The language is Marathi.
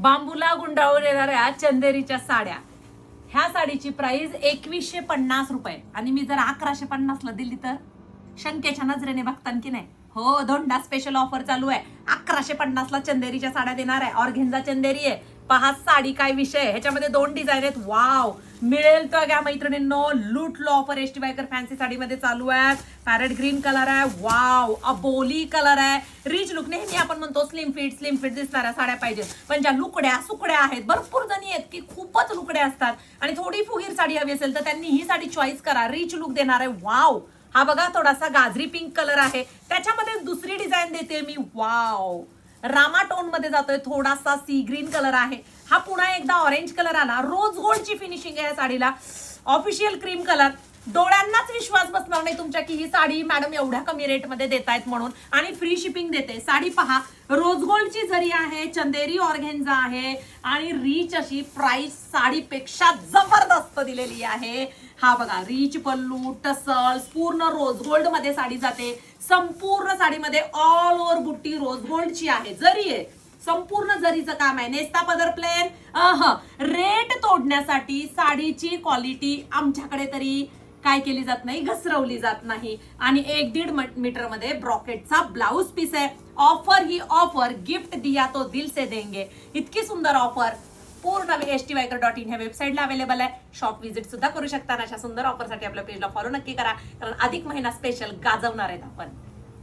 बांबूला गुंडाळून येणाऱ्या चंदेरीच्या साड्या. ह्या साडीची प्राइस 2150 रुपये आणि मी जर 1150 ला दिली तर शंकेच्या नजरेने बघतान की नाही. हो, धोंडा स्पेशल ऑफर चालू आहे. 1150 ला चंदेरीच्या साड्या देणार आहे. ऑर्गेन्झा चंदेरी आहे. पहा साडी काय विषय. ह्याच्यामध्ये 2 डिझाईन आहेत. वाव, मिळेल तर घ्या मैत्रिणींनो. लूटलो ऑफर एसटी बायकर फॅन्सी साडीमध्ये चालू आहे. पॅरेट ग्रीन कलर आहे. वाव, अबोली कलर आहे. Rich look. नेहमी आपण म्हणतो स्लिम फिट दिसणाऱ्या साड्या पाहिजे, पण ज्या लुकड्या सुकड्या आहेत, भरपूर जणी आहेत की खूपच लुकड्या असतात आणि थोडी फुगीर साडी हवी असेल तर त्यांनी ही साडी चॉईस करा. रिच लुक देणार आहे. वाव, हा बघा थोडासा गाजरी पिंक कलर आहे. त्याच्यामध्ये दुसरी डिझाईन देते मी. वाव, रामा टोन मध्ये जातोय. थोडासा सी ग्रीन कलर आहे. हा पुन्हा एकदा ऑरेंज कलर आला. रोज गोल्डची फिनिशिंग आहे या साडीला. Official cream colour. डोळ्यांनाच विश्वास बसणार नाही तुमच्या की ही साडी मॅडम एवढ्या कमी रेट मध्ये देतायत म्हणून. आणि फ्री शिपिंग देते. साडी पहा, रोज गोल्डची जरी आहे, चंदेरी ऑर्गेन्झा आहे आणि रिच अशी प्राइस साडीपेक्षा जबरदस्त दिलेली आहे. हा बघा, रिच पल्लू, टसल्स, पूर्ण रोज गोल्ड मध्ये साडी जाते. संपूर्ण साडीमध्ये ऑल ओव्हर बुट्टी रोज गोल्डची आहे. जरी आहे, संपूर्ण जरीचं काम आहे. नेस्ता पदर प्लेन. रेट तोडण्यासाठी साडीची क्वालिटी आमच्याकडे तरी काय केली जात नाही, घसरवली जात नाही. आणि 1.5 मीटर मध्ये ब्रॉकेटचा ब्लाउज पीस आहे. ऑफर ही ऑफर, गिफ्ट दिया तो दिल से देंगे. इतकी सुंदर ऑफर पूर्ण stbyker.in ह्या वेबसाईटला अवेलेबल आहे. शॉप व्हिजिट सुद्धा करू शकता. अशा सुंदर ऑफरसाठी आपल्या पेजला फॉलो नक्की करा, कारण अधिक महिना स्पेशल गाजवणार आहेत आपण.